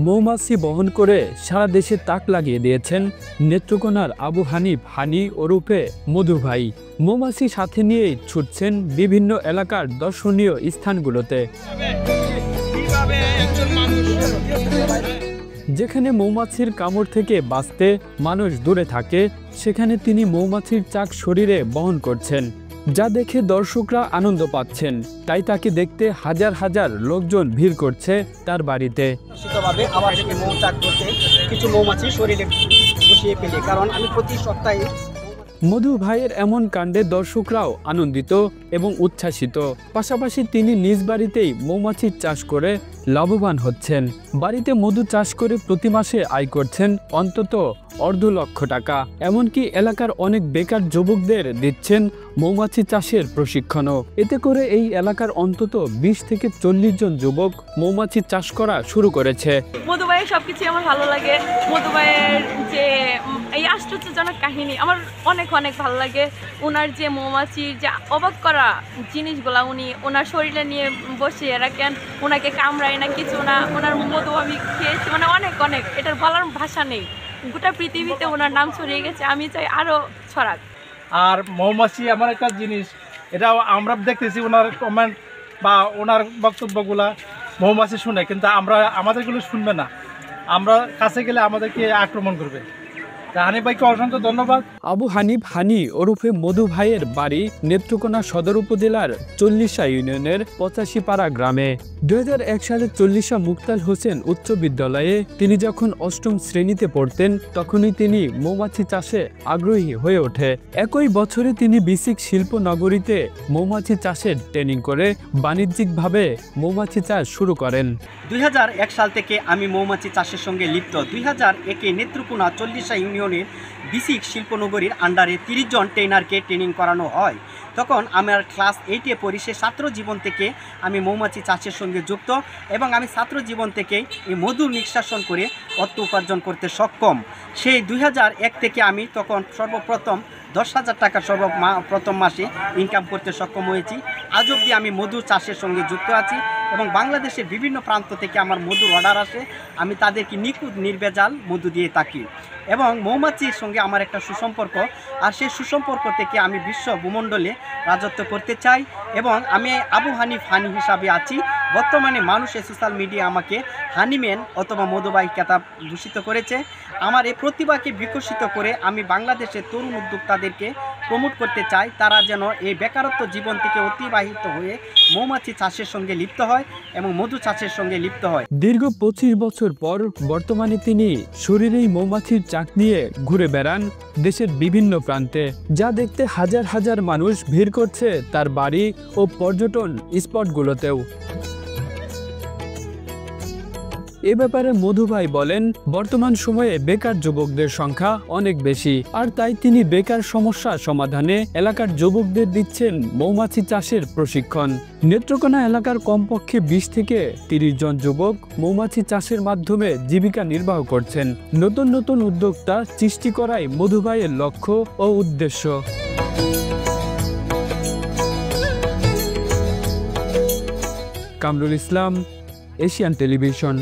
মৌমাছি বহন করে সারা দেশে তাক লাগিয়ে দিয়েছেন নেত্রকোনার আবু হানিফ হানি ওরফে মধু ভাই। মৌমাছি সাথে নিয়েই ছুটছেন বিভিন্ন এলাকার দর্শনীয় স্থানগুলোতে। যেখানে মৌমাছির কামড় থেকে বাঁচতে মানুষ দূরে থাকে, সেখানে তিনি মৌমাছির চাক শরীরে বহন করছেন, যা দেখে দর্শকরা আনন্দ পাচ্ছেন। তাই তাকে দেখতে হাজার হাজার লোকজন ভিড় করছে তার বাড়িতে। আমার থেকে মৌ চাক করতে কিছু মৌমাছি শরীরে বসিয়ে ফেলে, কারণ আমি প্রতি সপ্তাহে। মধু ভাইয়ের এমন কাণ্ডে দর্শকরাও আনন্দিত এবং উচ্ছ্বাসিত। পাশাপাশি তিনি নিজ বাড়িতেই মৌমাছির চাষ করে লাভবান হচ্ছেন। বাড়িতে মধু চাষ করে প্রতি মাসে আয় করছেন অন্তত $2.5 লক্ষ। এমনকি এলাকার অনেক বেকার যুবকদের দিচ্ছেন মৌমাছি চাষের প্রশিক্ষণও। এতে করে এই এলাকার অন্তত 20 থেকে 40 জন যুবক মৌমাছি চাষ করা শুরু করেছে। মধু ভাইয়ের সবকিছু আমার ভালো লাগে। মধু ভাইয়ের যে এই আশ্চর্যজনক কাহিনী আমার অনেক ভালো লাগে। ওনার যে মৌমাছির যে অবাক করা জিনিসগুলা উনি ওনার শরীরে নিয়ে বসিয়ে রাখেন, ওনাকে কামড়ায় না কিছু না। ওনার মধু আমি খেয়েছি, মানে অনেক এটার বলার ভাষা নেই। গোটা পৃথিবীতে ওনার নাম ছড়িয়ে গেছে, আমি চাই আরও ছড়াক। আর মৌমাছি এমন একটা জিনিস, এটা আমরা দেখতেছি ওনার কমেন্ট বা ওনার বক্তব্যগুলা মৌমাছি শুনে, কিন্তু আমাদেরগুলো শুনবে না। আমরা কাছে গেলে আমাদেরকে আক্রমণ করবে। হানিফ ভাইকে অসংখ্য ধন্যবাদ। আবু হানিফ হানি ওরফে মধু ভাইয়ের বাড়ি নেত্রকোনা সদর উপজেলার 40 ইউনিয়নের 85 পাড়া গ্রামে। 2001 সালে 40 মুক্তাল হোসেন উচ্চ বিদ্যালয়ে তিনি যখন 8ম শ্রেণীতে পড়তেন, তখনই তিনি মৌমাছি চাষে আগ্রহী হয়ে ওঠে। একই বছরে তিনি বিসিক শিল্প নগরীতে মৌমাছি চাষের ট্রেনিং করে বাণিজ্যিকভাবে মৌমাছি চাষ শুরু করেন। 2001 সাল থেকে আমি মৌমাছি চাষের সঙ্গে লিপ্ত। 2001-এ নেত্রকোনা 40 ইউনিয়নের বিসিক শিল্পনগরীর আন্ডারে 30 জন ট্রেনারকে ট্রেনিং করানো হয়। তখন আমার ক্লাস 8-এ পড়ি। সে ছাত্র জীবন থেকে আমি মৌমাছি চাষের সঙ্গে যুক্ত এবং আমি ছাত্র জীবন থেকেই এই মধু নিষ্কাশন করে অর্থ উপার্জন করতে সক্ষম। সেই 2001 থেকে আমি তখন সর্বপ্রথম 10,000 টাকা প্রথম মাসে ইনকাম করতে সক্ষম হয়েছি। আজ অবধি আমি মধু চাষের সঙ্গে যুক্ত আছি এবং বাংলাদেশের বিভিন্ন প্রান্ত থেকে আমার মধুর অর্ডার আসে। আমি তাদেরকে নিখুঁত নির্ভেজাল মধু দিয়ে থাকি এবং মৌমাছির সঙ্গে আমার একটা সুসম্পর্ক। আর সেই সুসম্পর্ক থেকে আমি বিশ্ব ভূমণ্ডলে রাজত্ব করতে চাই এবং আমি আবু হানিফ হানি হিসাবে আছি। বর্তমানে মানুষের সোশ্যাল মিডিয়া আমাকে হানিম্যান অথবা মধুবাই খেতাব ভূষিত করেছে। আমার এই প্রতিভাকে বিকশিত করে আমি বাংলাদেশের তরুণ উদ্যোক্তাদেরকে প্রমোট করতে চাই, তারা যেন এই বেকারত্ব জীবন থেকে অতিবাহিত হয়ে মৌমাছি চাষের সঙ্গে লিপ্ত হয় এবং মধু চাষের সঙ্গে লিপ্ত হয়। দীর্ঘ 25 বছর পর বর্তমানে তিনি শরীরেই মৌমাছির চাক নিয়ে ঘুরে বেড়ান দেশের বিভিন্ন প্রান্তে, যা দেখতে হাজার হাজার মানুষ ভিড় করছে তার বাড়ি ও পর্যটন স্পটগুলোতেও। এ ব্যাপারে মধু ভাই বলেন, বর্তমান সময়ে বেকার যুবকদের সংখ্যা অনেক বেশি, আর তাই তিনি বেকার সমস্যা সমাধানে এলাকার যুবকদের দিচ্ছেন মৌমাছি চাষের প্রশিক্ষণ। নেত্রকোনা এলাকার কমপক্ষে 20 থেকে 30 জন যুবক মৌমাছি চাষের মাধ্যমে জীবিকা নির্বাহ করছেন। নতুন নতুন উদ্যোক্তা সৃষ্টি করাই মধু ভাইয়ের লক্ষ্য ও উদ্দেশ্য। Kamrul Islam, Asian television.